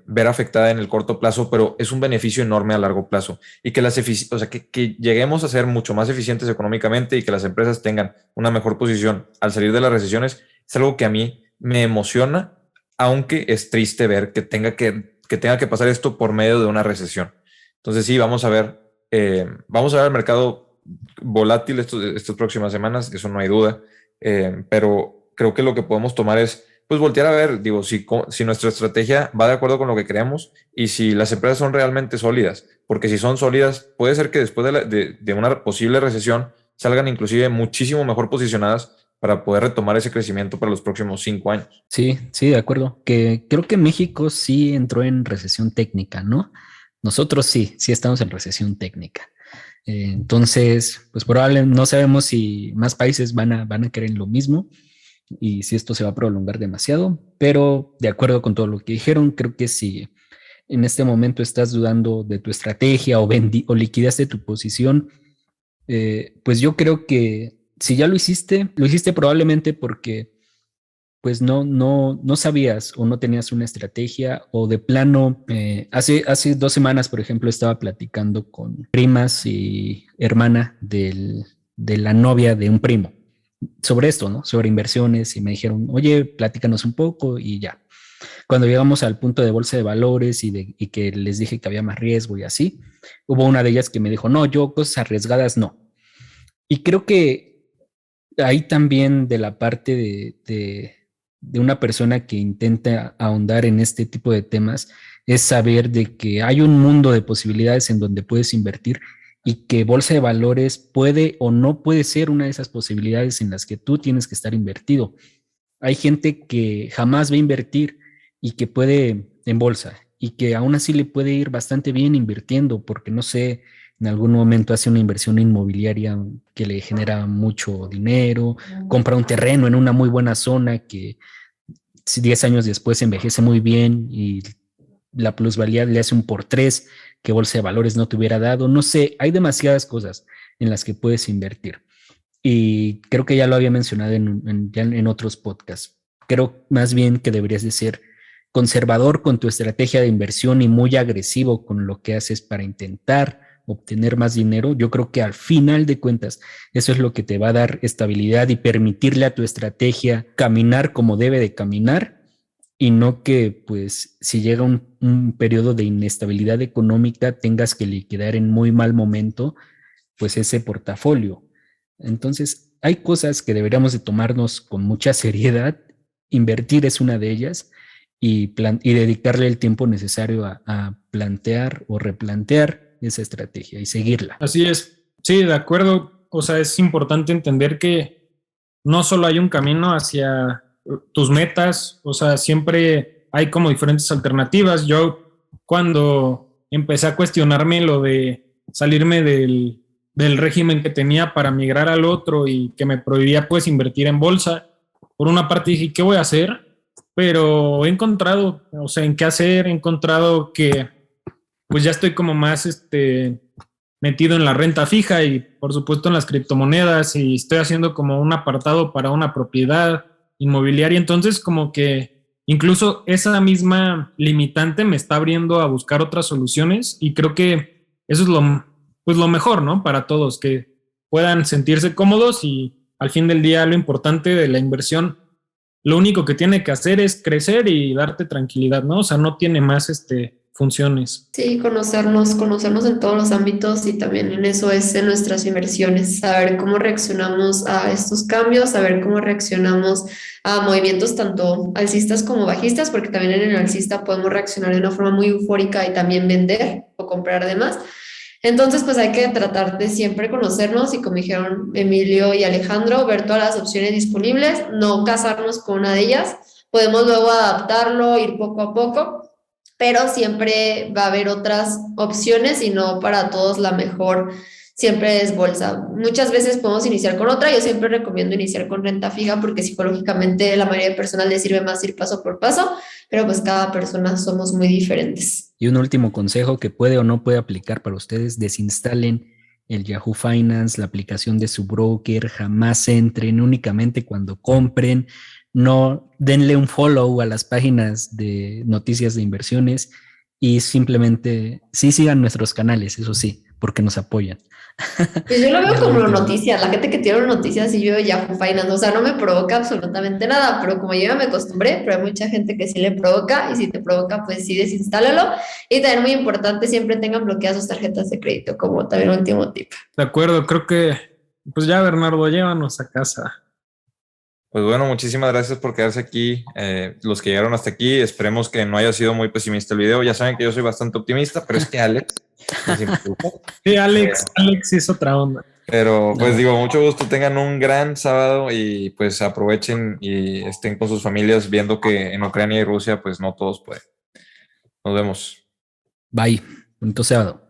ver afectada en el corto plazo, pero es un beneficio enorme a largo plazo. Y que o sea, que lleguemos a ser mucho más eficientes económicamente y que las empresas tengan una mejor posición al salir de las recesiones, es algo que a mí me emociona, aunque es triste ver que tenga que pasar esto por medio de una recesión. Entonces sí, vamos a ver el mercado volátil estas próximas semanas, eso no hay duda, pero creo que lo que podemos tomar es pues voltear a ver, digo, si nuestra estrategia va de acuerdo con lo que creemos y si las empresas son realmente sólidas, porque si son sólidas, puede ser que después de una posible recesión salgan inclusive muchísimo mejor posicionadas para poder retomar ese crecimiento para los próximos 5 años. Sí, sí, de acuerdo. Que creo que México sí entró en recesión técnica, ¿no? Nosotros sí estamos en recesión técnica. Entonces, pues probablemente no sabemos si más países van a querer lo mismo y si esto se va a prolongar demasiado, pero de acuerdo con todo lo que dijeron, creo que si en este momento estás dudando de tu estrategia o liquidaste tu posición, pues yo creo que si ya lo hiciste probablemente porque pues no sabías o no tenías una estrategia o de plano, hace 2 semanas, por ejemplo, estaba platicando con primas y hermana de la novia de un primo sobre esto, ¿no? Sobre inversiones y me dijeron, oye, platícanos un poco y ya. Cuando llegamos al punto de bolsa de valores y que les dije que había más riesgo y así, hubo una de ellas que me dijo, no, yo cosas arriesgadas no. Y creo que ahí también de la parte de una persona que intenta ahondar en este tipo de temas es saber de que hay un mundo de posibilidades en donde puedes invertir y que bolsa de valores puede o no puede ser una de esas posibilidades en las que tú tienes que estar invertido. Hay gente que jamás va a invertir y que puede en bolsa y que aún así le puede ir bastante bien invirtiendo porque no sé, en algún momento hace una inversión inmobiliaria que le genera mucho dinero, compra un terreno en una muy buena zona que 10 años después envejece muy bien y la plusvalía le hace un por tres que bolsa de valores no te hubiera dado. No sé, hay demasiadas cosas en las que puedes invertir. Y creo que ya lo había mencionado ya en otros podcasts. Creo más bien que deberías de ser conservador con tu estrategia de inversión y muy agresivo con lo que haces para intentar obtener más dinero. Yo creo que al final de cuentas eso es lo que te va a dar estabilidad y permitirle a tu estrategia caminar como debe de caminar, y no que pues si llega un periodo de inestabilidad económica tengas que liquidar en muy mal momento pues ese portafolio. Entonces hay cosas que deberíamos de tomarnos con mucha seriedad. Invertir es una de ellas, y dedicarle el tiempo necesario a plantear o replantear esa estrategia y seguirla. Así es, sí, de acuerdo. O sea, es importante entender que no solo hay un camino hacia tus metas, o sea, siempre hay como diferentes alternativas. Yo cuando empecé a cuestionarme lo de salirme del régimen que tenía para migrar al otro y que me prohibía pues invertir en bolsa, por una parte dije, ¿qué voy a hacer? Pero he encontrado, o sea, en qué hacer, he encontrado que pues ya estoy como más metido en la renta fija y por supuesto en las criptomonedas, y estoy haciendo como un apartado para una propiedad inmobiliaria. Entonces como que incluso esa misma limitante me está abriendo a buscar otras soluciones, y creo que eso es pues lo mejor, ¿no? Para todos, que puedan sentirse cómodos, y al fin del día lo importante de la inversión, lo único que tiene que hacer es crecer y darte tranquilidad, ¿no? O sea, no tiene más funciones. Sí, conocernos en todos los ámbitos, y también en eso es en nuestras inversiones, saber cómo reaccionamos a estos cambios, saber cómo reaccionamos a movimientos tanto alcistas como bajistas, porque también en el alcista podemos reaccionar de una forma muy eufórica y también vender o comprar de más. Entonces, pues hay que tratar de siempre conocernos y, como dijeron Emilio y Alejandro, ver todas las opciones disponibles, no casarnos con una de ellas. Podemos luego adaptarlo, ir poco a poco, pero siempre va a haber otras opciones y no para todos la mejor siempre es bolsa. Muchas veces podemos iniciar con otra. Yo siempre recomiendo iniciar con renta fija porque psicológicamente la mayoría de personas les sirve más ir paso por paso, pero pues cada persona somos muy diferentes. Y un último consejo que puede o no puede aplicar para ustedes: desinstalen el Yahoo Finance, la aplicación de su broker, jamás entren, únicamente cuando compren. No denle un follow a las páginas de noticias de inversiones, y simplemente sí sigan nuestros canales, eso sí, porque nos apoyan. Pues yo lo veo Es lo como último. noticias, la gente que tiene noticias y yo Yahoo Finance, o sea, no me provoca absolutamente nada, pero como yo ya me acostumbré, pero hay mucha gente que sí le provoca, y si te provoca, pues sí, desinstálalo. Y también muy importante, siempre tengan bloqueadas sus tarjetas de crédito, como también último tip. De acuerdo, creo que pues ya, Bernardo, llévanos a casa. Pues bueno, muchísimas gracias por quedarse aquí. Los que llegaron hasta aquí, esperemos que no haya sido muy pesimista el video. Ya saben que yo soy bastante optimista, pero es que Alex nos impulsa. Sí, Alex es otra onda. Pero pues digo, mucho gusto, tengan un gran sábado y pues aprovechen y estén con sus familias, viendo que en Ucrania y Rusia pues no todos pueden. Nos vemos. Bye. Bonito sábado.